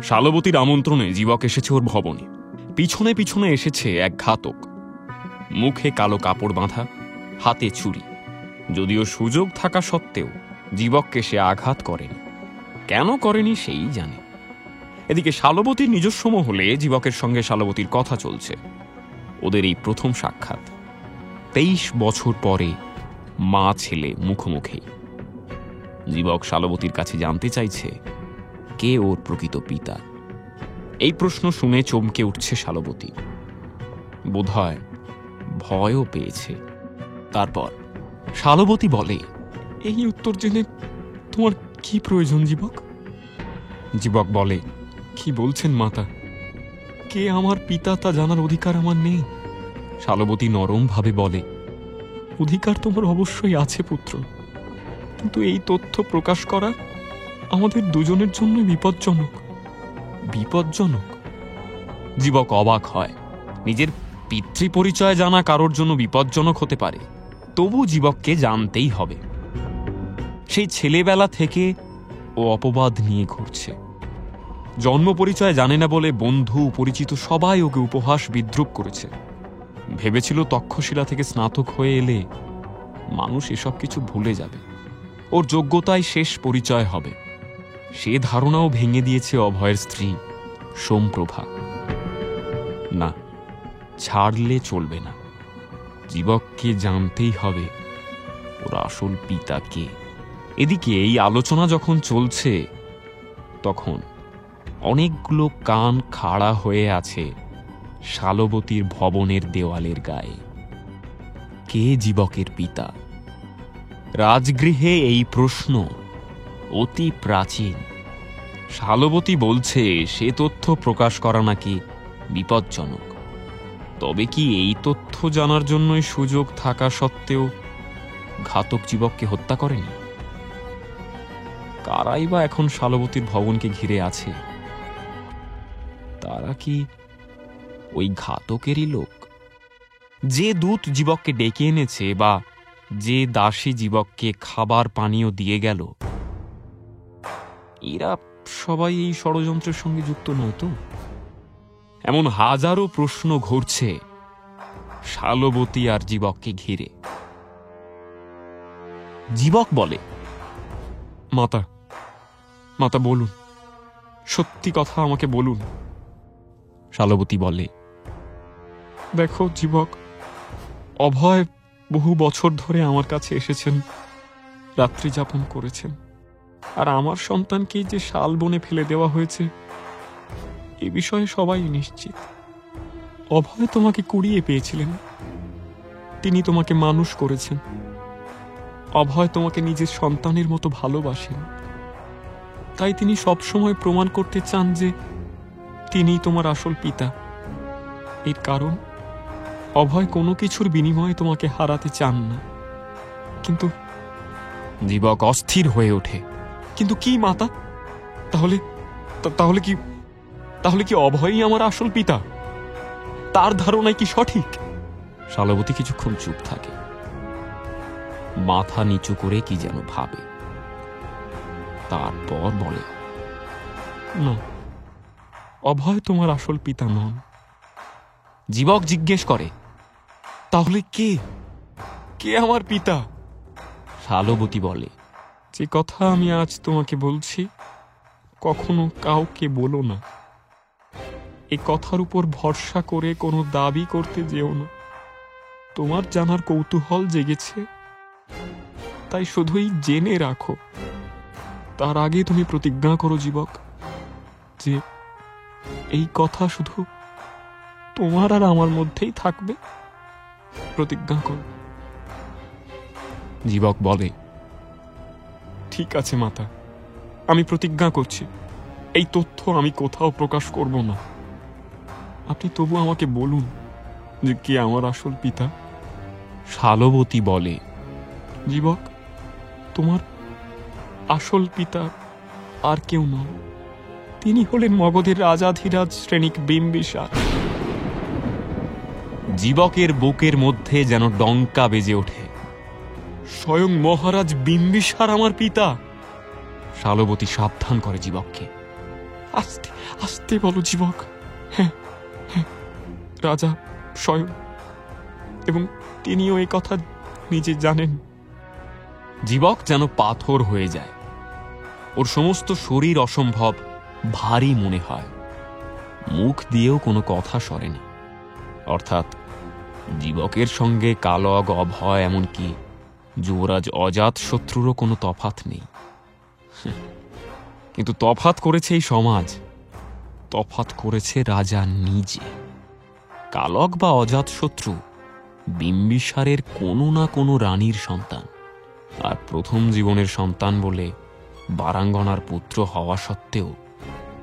শালবতীর আমন্ত্রণে জীবক এসেছে ওর ভবনে। পিছনে পিছনে এসেছে এক ঘাতক, মুখে কালো কাপড় বাঁধা, হাতে ছুরি। যদিও সুযোগ থাকা সত্ত্বেও জীবককে সে আঘাত করেনি। কেন করেনি সেই জানে। এদিকে শালবতীর নিজস্ব মহলে জীবকের সঙ্গে শালবতীর কথা চলছে। ওদের এই প্রথম সাক্ষাৎ। 23 বছর পরে মা ছেলে মুখোমুখি। জীবক শালবতীর কাছে জানতে চাইছে কে ওর প্রকৃত পিতা। এই প্রশ্ন শুনে চমকে উঠছে শালবতী। বোধহয় ভয়ও পেয়েছে। তারপর শালবতী বলে, এই উত্তর জেনে তোমার কি প্রয়োজন জীবক? জীবক বলে, কি বলছেন মাতা? কে আমার পিতা তা জানার অধিকার আমার নেই। শালবতী নরম ভাবে বলে, অধিকার তোমার অবশ্যই আছে পুত্র, কিন্তু এই তথ্য প্রকাশ করা আমাদের দুজনের জন্য বিপজ্জনক। বিপজ্জনক? জীবক অবাক হয়। নিজের পিতৃ পরিচয় জানা কারোর জন্য বিপজ্জনক হতে পারে, তবু জীবককে জানতেই হবে। সেই ছেলেবেলা থেকে ও অপবাদ নিয়ে ঘুরছে। জন্ম পরিচয় জানে না বলে বন্ধু পরিচিত সবাই ওকে উপহাস বিদ্রূপ করেছে। ভেবেছিল তক্ষশিলা থেকে স্নাতক হয়ে এলে মানুষ এসব কিছু ভুলে যাবে, ওর যোগ্যতায় শেষ পরিচয় হবে। সে ধারণাও ভেঙে দিয়েছে অভয়ের স্ত্রী সোমপ্রভা। না, ছাড়লে চলবে না। জীবককে জানতেই হবে ওর আসল পিতা কে। এদিকে এই আলোচনা যখন চলছে তখন অনেকগুলো কান খাড়া হয়ে আছে শালবতীর ভবনের দেওয়ালের গায়ে। কে জীবকের পিতা? রাজগৃহে এই প্রশ্ন অতি প্রাচীন। শালবতী বলছে সে তথ্য প্রকাশ করা নাকি বিপজ্জনক। তবে কি এই তথ্য জানার জন্যই সুযোগ থাকা সত্ত্বেও ঘাতক জীবককে হত্যা করেনি? কারাই বা এখন শালবতীর ভবনকে ঘিরে আছে? তারা কি ওই ঘাতকেরই লোক? যে দূত জীবককে ডেকে এনেছে বা যে দাসী জীবককে খাবার পানীয় দিয়ে গেল, এরা সবাই এই ষড়যন্ত্রের সঙ্গে যুক্ত নয় তো? এমন হাজারো প্রশ্ন ঘুরছে শালবতী আর জীবককে ঘিরে। জীবক বলে, মাতা, মাতা বলুন, সত্যি কথা আমাকে বলুন। শালবতী বলে, দেখো জীবক, অভয় বহু বছর ধরে আমার কাছে এসেছেন, রাত্রি যাপন করেছেন। আর আমার সন্তানকেই যে শালবনে ফেলে দেওয়া হয়েছে এ বিষয়ে সবাই নিশ্চিত। অভয় তোমাকে কুড়িয়ে পেয়েছিলেন, তিনি তোমাকে মানুষ করেছেন। অভয় তোমাকে নিজের সন্তানের মতো ভালোবাসেন, তাই তিনি সবসময় প্রমাণ করতে চান যে তিনিই তোমার আসল পিতা। এর কারণ অভয় কোনো কিছুর বিনিময়ে তোমাকে হারাতে চান না। কিন্তু জীবক অস্থির হয়ে ওঠে। কিন্তু কি মাতা? তাহলে তাহলে কি অভয়ই আমার আসল পিতা? তার ধারণাই কি সঠিক? শালবতী কিছুক্ষণ চুপ থাকে, মাথা নিচু করে কি যেন ভাবে। তারপর বলে, না, অভয় তোমার আসল পিতা নন। জীবক জিজ্ঞেস করে, তাহলে কে কে আমার পিতা? শালবতী বলে, যে কথা আমি আজ তোমাকে বলছি কখনো কাউকে বলো না। এই কথার উপর ভরসা করে কোনো দাবি করতে যেও না। তোমার জানার কৌতূহল জেগেছে, তাই শুধুই জেনে রাখো। তার আগে তুমি প্রতিজ্ঞা করো জীবক, যে এই কথা শুধু তোমার আর আমার মধ্যেই থাকবে। প্রতিজ্ঞা করো। জীবক বলে, ঠিক আছে মাতা, আমি প্রতিজ্ঞা করছি এই তথ্য আমি কোথাও প্রকাশ করব না। আপনি তবু আমাকে বলুন যে কে আমার আসল পিতা। শালবতী বলে, জীবক, তোমার আসল পিতা আর কেউ নন, তিনি হলেন মগধের রাজাধিরাজ শ্রেণিক বিম্বিসার। জীবকের বুকের মধ্যে যেন ডঙ্কা বেজে ওঠে। স্বয়ং মহারাজ বিম্বিসার আমার পিতা। শালবতী সাবধান করে জীবককে। আস্তে আস্তে বলো জীবক। হ্যাঁ হ্যাঁ, রাজা স্বয়ং, এবং তিনিও এই কথা নিজে জানেন। জীবক যেন পাথর হয়ে যায়। ওর সমস্ত শরীর অসম্ভব ভারী মনে হয়। মুখ দিয়েও কোনো কথা সরে না। অর্থাৎ জীবকের সঙ্গে কালগ, অভয়, এমনকি যুবরাজ অজাত শত্রুরও কোনো তফাৎ নেই। কিন্তু তফাৎ করেছে এই সমাজ, তফাৎ করেছে রাজা নিজে। কালগ বা অজাত শত্রু বিম্বিসারের কোনো না কোনো রানীর সন্তান, আর প্রথম জীবনের সন্তান বলে বারাঙ্গনার পুত্র হওয়া সত্ত্বেও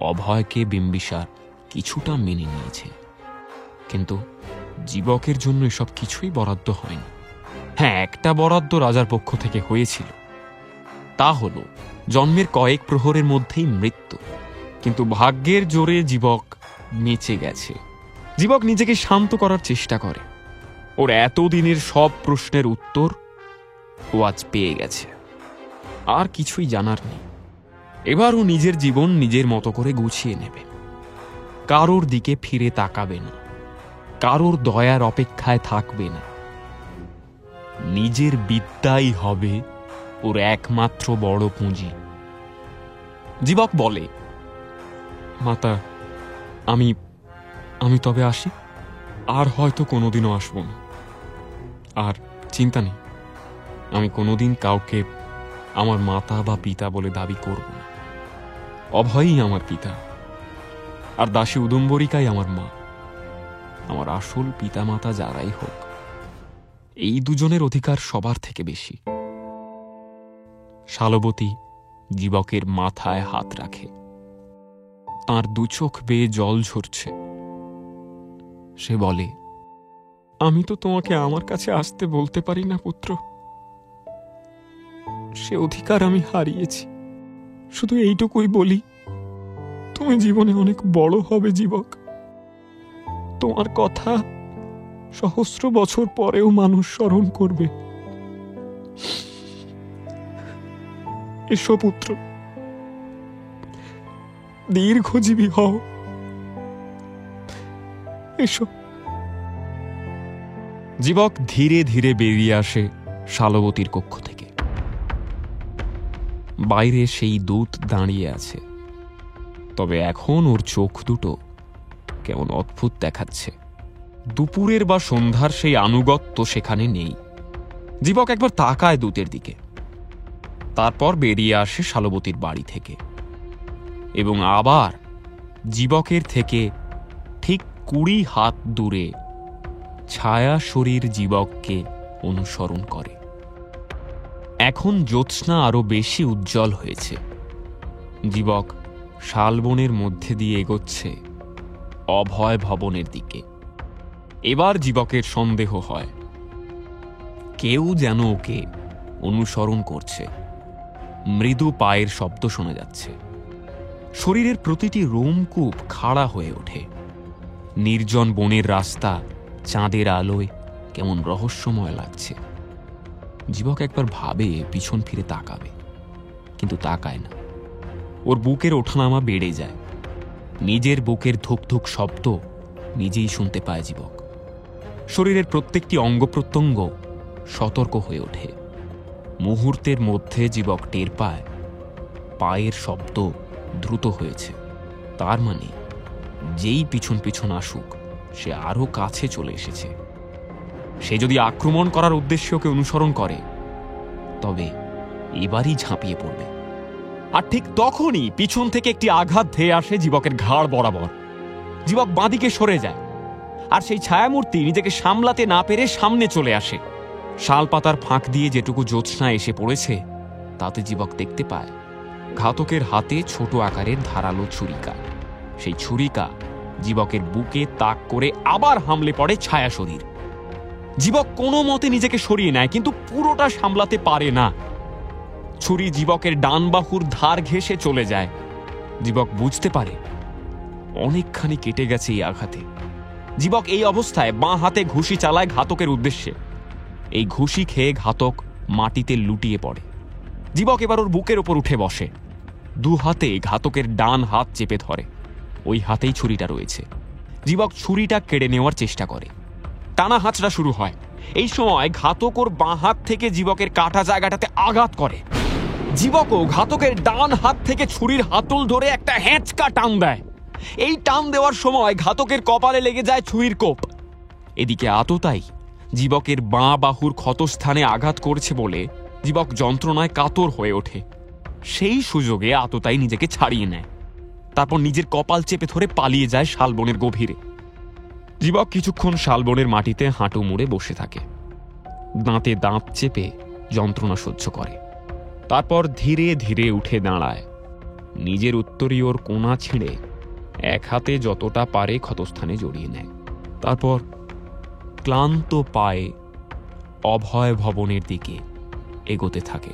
অভয়কে বিম্বিসার কিছুটা মেনে নিয়েছে। কিন্তু জীবকের জন্য এসব কিছুই বরাদ্দ হয়নি। হ্যাঁ, একটা বরাদ্দ রাজার পক্ষ থেকে হয়েছিল। তা হল জন্মের কয়েক প্রহরের মধ্যেই মৃত্যু। কিন্তু ভাগ্যের জোরে জীবক বেঁচে গেছে। জীবক নিজেকে শান্ত করার চেষ্টা করে। ওর এতদিনের সব প্রশ্নের উত্তর ও আজ পেয়ে গেছে। আর কিছুই জানার নেই। এবার ও নিজের জীবন নিজের মতো করে গুছিয়ে নেবে। কারোর দিকে ফিরে তাকাবে না, কারোর দয়ার অপেক্ষায় থাকবে না। নিজের বিদ্যাই হবে ওর একমাত্র বড় পুঁজি। জীবক বলে, মাতা, আমি তবে আসি। আর হয়তো কোনোদিনও আসব না। আর চিন্তা নেই, আমি কোনোদিন কাউকে আমার মাতা বা পিতা বলে দাবি করব না। অভয়ই আমার পিতা, আর দাসী উদুম্বরিকাই আমার মা। আমার আসল পিতা মাতা যারাই হোক, এই দুজনের অধিকার সবার থেকে বেশি। শালবতী জীবকের মাথায় হাত রাখে। তার দু চোখ বেয়ে জল ঝরছে। সে বলে, আমি তো তোমাকে আমার কাছে আসতে বলতে পারি না পুত্র। সে অধিকার আমি হারিয়েছি। শুধু এইটুকুই বলি, তুমি জীবনে অনেক বড় হবে জীবক। তোমার কথা সহস্র বছর পরেও মানুষ স্মরণ করবে। এসো পুত্র, দীর্ঘজীবী হও। এসো। জীবক ধীরে ধীরে বেরিয়ে আসে শালবতীর কক্ষ থেকে। বাইরে সেই দূত দাঁড়িয়ে আছে, তবে এখন ওর চোখ দুটো কেমন অদ্ভুত দেখাচ্ছে। দুপুরের বা সন্ধ্যার সেই আনুগত্য সেখানে নেই। জীবক একবার তাকায় দূতের দিকে, তারপর বেরিয়ে আসে শালবতীর বাড়ি থেকে, এবং আবার জীবকের থেকে ঠিক 20 হাত দূরে ছায়া শরীর জীবককে অনুসরণ করে। এখন জ্যোৎস্না আরো বেশি উজ্জ্বল হয়েছে। জীবক শালবনের মধ্যে দিয়ে এগোচ্ছে অভয় ভবনের দিকে। এবার জীবকের সন্দেহ হয়, কেউ যেন ওকে অনুসরণ করছে। মৃদু পায়ের শব্দ শোনা যাচ্ছে। শরীরের প্রতিটি রোমকূপ খাড়া হয়ে ওঠে। নির্জন বনের রাস্তা চাঁদের আলোয় কেমন রহস্যময় লাগছে। জীবক একবার ভাবে পিছন ফিরে তাকাবে, কিন্তু তাকায় না। ওর বুকের ওঠানামা বেড়ে যায়। নিজের বুকের ধুকধুক শব্দ নিজেই শুনতে পায় জীবক। শরীরের প্রত্যেকটি অঙ্গ প্রত্যঙ্গ সতর্ক হয়ে ওঠে। মুহূর্তের মধ্যে জীবক টের পায় পায়ের শব্দ দ্রুত হয়েছে। তার মানে যেই পিছন পিছন আসুক, সে আরো কাছে চলে এসেছে। সে যদি আক্রমণ করার উদ্দেশ্যে ওকে অনুসরণ করে, তবে এবারই ঝাঁপিয়ে পড়বে। আর ঠিক তখনই পিছন থেকে একটি আঘাত ধেয়ে আসে জীবকের ঘাড় বরাবর। জীবক বাঁদিকে সরে যায়, আর সেই ছায়ামূর্তি নিজেকে সামলাতে না পেরে সামনে চলে আসে। শালপাতার ফাঁক দিয়ে যেটুকু জ্যোৎস্না এসে পড়েছে, তাতে জীবক দেখতে পায় ঘাতকের হাতে ছোট আকারের ধারালো ছুরিকা। সেই ছুরিকা জীবকের বুকে তাক করে আবার হামলে পড়ে ছায়া শরীর। জীবক কোনো মতে নিজেকে সরিয়ে নেয়, কিন্তু পুরোটা সামলাতে পারে না। ছুরি জীবকের ডান বাহুর ধার ঘেঁষে চলে যায়। জীবক বুঝতে পারে অনেকখানি কেটে গেছে এই আঘাতে। জীবক এই অবস্থায় বাঁ হাতে ঘুষি চালায় ঘাতকের উদ্দেশ্যে। এই ঘুষি খেয়ে ঘাতক মাটিতে লুটিয়ে পড়ে। জীবক এবার ওর বুকের ওপর উঠে বসে, দু হাতে ঘাতকের ডান হাত চেপে ধরে। ওই হাতেই ছুরিটা রয়েছে। জীবক ছুরিটা কেড়ে নেওয়ার চেষ্টা করে। টানা হাঁচড়া শুরু হয়। এই সময় ঘাতক ওর বাঁ হাত থেকে জীবকের কাটা জায়গাটাতে আঘাত করে। জীবকও ঘাতকের ডান হাত থেকে ছুরির হাতল ধরে একটা হ্যাঁচকা টান দেয়। এই টান দেওয়ার সময় ঘাতকের কপালে লেগে যায় ছুরির কোপ। এদিকে আততায়ী জীবকের বাঁ বাহুর ক্ষতস্থানে আঘাত করছে বলে জীবক যন্ত্রণায় কাতর হয়ে ওঠে। সেই সুযোগে আততায়ী নিজেকে ছাড়িয়ে নেয়। তারপর নিজের কপাল চেপে ধরে পালিয়ে যায় শালবনের গভীরে। জীবক কিছুক্ষণ শালবনের মাটিতে হাঁটু মুড়ে বসে থাকে, দাঁতে দাঁত চেপে যন্ত্রণা সহ্য করে। তারপর ধীরে ধীরে উঠে দাঁড়ায়। নিজের উত্তরীয়র কোণা ছিঁড়ে এক হাতে যতটা পারে ক্ষতস্থানে জড়িয়ে নেয়। তারপর ক্লান্ত পায়ে অভয় ভবনের দিকে এগোতে থাকে।